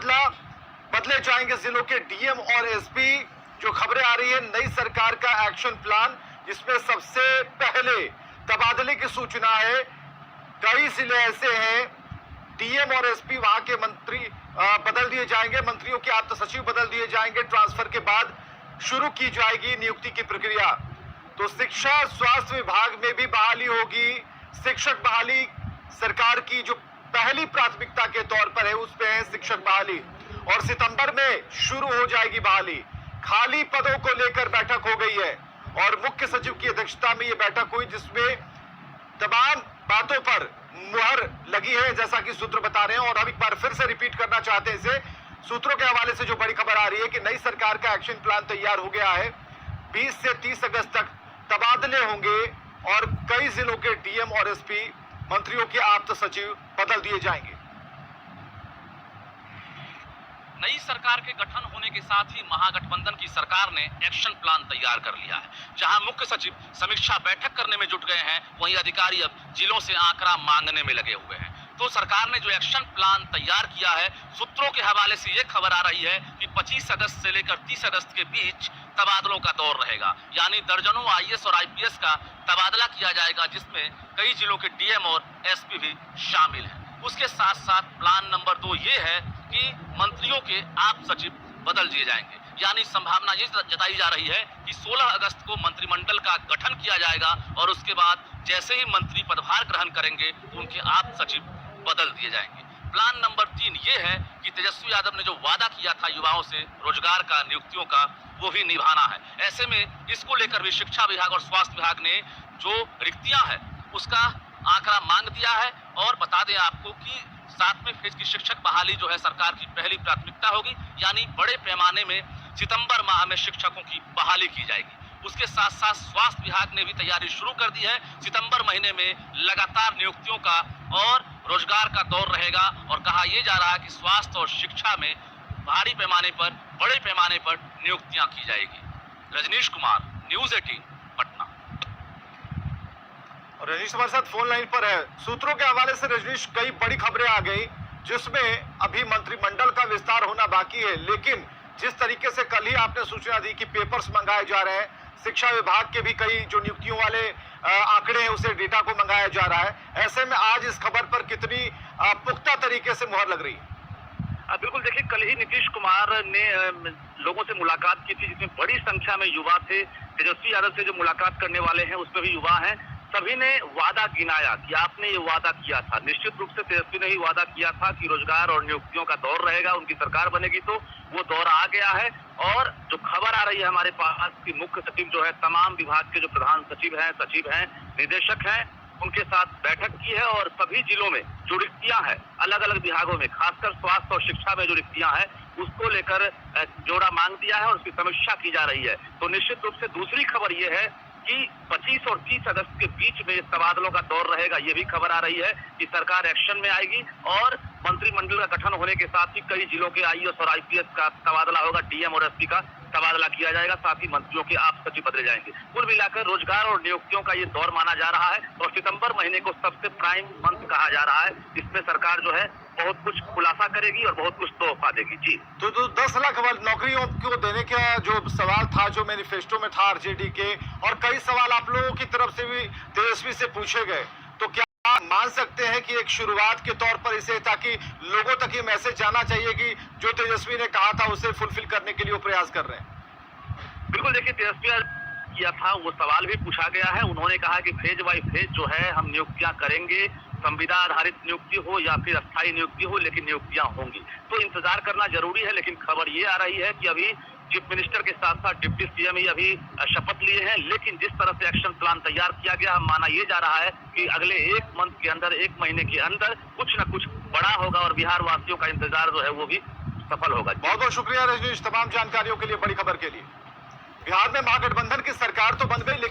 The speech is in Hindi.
बदले जाएंगे जिलों के डीएम और एसपी। जो खबरें आ रही है नई सरकार का एक्शन प्लान, जिसमें सबसे पहले तबादले की सूचना है। कई जिले ऐसे हैं, डीएम और एसपी वहां के मंत्री बदल दिए जाएंगे, मंत्रियों के आप्त सचिव बदल दिए जाएंगे। ट्रांसफर के बाद शुरू की जाएगी नियुक्ति की प्रक्रिया। तो शिक्षा स्वास्थ्य विभाग में भी बहाली होगी। शिक्षक बहाली सरकार की जो पहली प्राथमिकता के तौर पर है, उस पे है शिक्षक बहाली, और सितंबर में शुरू हो जाएगी बहाली। खाली पदों को लेकर बैठक हो गई है और मुख्य सचिव की अध्यक्षता में यह बैठक हुई, जिसमें तमाम बातों पर मुहर लगी है, जैसा कि सूत्र बता रहे हैं। और हम एक बार फिर से रिपीट करना चाहते हैं इसे, सूत्रों के हवाले से जो बड़ी खबर आ रही है कि नई सरकार का एक्शन प्लान तैयार हो गया है। 20 से 30 अगस्त तक तबादले होंगे और कई जिलों के डीएम और एसपी, मंत्रियों के आप्त सचिव बदल दिए जाएंगे। नई सरकार के गठन होने के साथ ही महागठबंधन की सरकार ने एक्शन प्लान तैयार कर लिया है। जहां मुख्य सचिव समीक्षा बैठक करने में जुट गए हैं, वहीं अधिकारी अब जिलों से आंकड़ा मांगने में लगे हुए हैं। तो सरकार ने जो एक्शन प्लान तैयार किया है, सूत्रों के हवाले से ये खबर आ रही है कि 25 अगस्त से लेकर 30 अगस्त के बीच तबादलों का दौर रहेगा। यानी दर्जनों आईएएस और आईपीएस का तबादला किया जाएगा, जिसमें कई जिलों के डीएम और एसपी भी शामिल हैं। उसके साथ साथ प्लान नंबर 2 ये है कि मंत्रियों के आप सचिव बदल दिए जाएंगे। यानी संभावना ये जताई जा रही है कि 16 अगस्त को मंत्रिमंडल का गठन किया जाएगा और उसके बाद जैसे ही मंत्री पदभार ग्रहण करेंगे, उनके आप सचिव बदल दिए जाएंगे। प्लान नंबर 3 ये है कि तेजस्वी यादव ने जो वादा किया था युवाओं से रोजगार का, नियुक्तियों का, वो भी निभाना है। ऐसे में इसको लेकर भी शिक्षा विभाग और स्वास्थ्य विभाग ने जो रिक्तियां हैं उसका आंकड़ा मांग दिया है। और बता दें आपको कि 7वें फेज की शिक्षक बहाली जो है सरकार की पहली प्राथमिकता होगी। यानी बड़े पैमाने में सितंबर माह में शिक्षकों की बहाली की जाएगी। उसके साथ साथ स्वास्थ्य विभाग ने भी तैयारी शुरू कर दी है। सितंबर महीने में लगातार नियुक्तियों का और रोजगार का दौर रहेगा और कहा यह जा रहा है कि स्वास्थ्य और शिक्षा में भारी पैमाने पर, बड़े पैमाने पर नियुक्तियां की जाएगी। रजनीश कुमार, न्यूज़ 18 पटना। और रजनीश हमारे साथ फोन लाइन पर है। सूत्रों के हवाले से रजनीश, कई बड़ी खबरें आ गई, जिसमें अभी मंत्रिमंडल का विस्तार होना बाकी है, लेकिन जिस तरीके से कल ही आपने सूचना दी कि पेपर्स मंगाए जा रहे हैं, शिक्षा विभाग के भी कई जो नियुक्तियों वाले आंकड़े हैं उसे डेटा को मंगाया जा रहा है, ऐसे में आज इस खबर पर कितनी पुख्ता तरीके से मुहर लग रही है? बिल्कुल, देखिए कल ही नीतीश कुमार ने लोगों से मुलाकात की थी, जिसमें बड़ी संख्या में युवा थे। तेजस्वी यादव से जो मुलाकात करने वाले हैं उसमें भी युवा हैं। सभी ने वादा गिनाया कि आपने ये वादा किया था। निश्चित रूप से तेजस्वी ने ही वादा किया था कि रोजगार और नियुक्तियों का दौर रहेगा, उनकी सरकार बनेगी, तो वो दौर आ गया है। और जो खबर आ रही है हमारे पास कि मुख्य सचिव जो है तमाम विभाग के जो प्रधान सचिव हैं, निदेशक हैं, उनके साथ बैठक की है और सभी जिलों में जो रिक्तियां हैं, अलग अलग विभागों में, खासकर स्वास्थ्य और शिक्षा में जो रिक्तियां हैं, उसको लेकर जोड़ा मांग दिया है और उसकी समीक्षा की जा रही है। तो निश्चित रूप से दूसरी खबर ये है कि 25 और 30 अगस्त के बीच में तबादलों का दौर रहेगा। ये भी खबर आ रही है कि सरकार एक्शन में आएगी और मंत्रिमंडल का गठन होने के साथ ही कई जिलों के आईएएस और आईपीएस का तबादला होगा, डीएम और एसपी का तबादला किया जाएगा, साथ ही मंत्रियों के आप सचिव बदले जाएंगे। कुल मिलाकर रोजगार और नियुक्तियों का ये दौर माना जा रहा है और सितंबर महीने को सबसे प्राइम मंथ कहा जा रहा है। इसमें सरकार जो है बहुत कुछ खुलासा करेगी और बहुत कुछ तोहफा देगी। जी, तो 10 लाख नौकरियों को देने का जो सवाल था, जो मैनिफेस्टो में था आरजेडी के, और कई सवाल आप लोगों की तरफ से भी तेजस्वी से पूछे गए, तो क्या मान सकते हैं कि एक शुरुआत के तौर पर इसे, ताकि लोगों तक ये मैसेज जाना चाहिए कि जो तेजस्वी ने कहा था उसे फुलफिल करने के लिए वो प्रयास कर रहे हैं? बिल्कुल, देखिए तेजस्वी किया था वो सवाल भी पूछा गया है। उन्होंने कहा कि फेज बाय फेज जो है हम नियुक्तियां करेंगे, संविदा आधारित नियुक्ति हो या फिर अस्थायी नियुक्ति हो, लेकिन नियुक्तियां होंगी। तो इंतजार करना जरूरी है। लेकिन खबर ये आ रही है कि अभी चीफ मिनिस्टर के साथ साथ डिप्टी सीएम ही अभी शपथ लिए हैं, लेकिन जिस तरह से एक्शन प्लान तैयार किया गया, माना ये जा रहा है कि अगले 1 मंथ के अंदर, 1 महीने के अंदर कुछ न कुछ बड़ा होगा और बिहार वासियों का इंतजार जो है वो भी सफल होगा। बहुत बहुत शुक्रिया रजनीश, तमाम जानकारियों के लिए, बड़ी खबर के लिए। बिहार में महागठबंधन की सरकार तो बन गई, लेकिन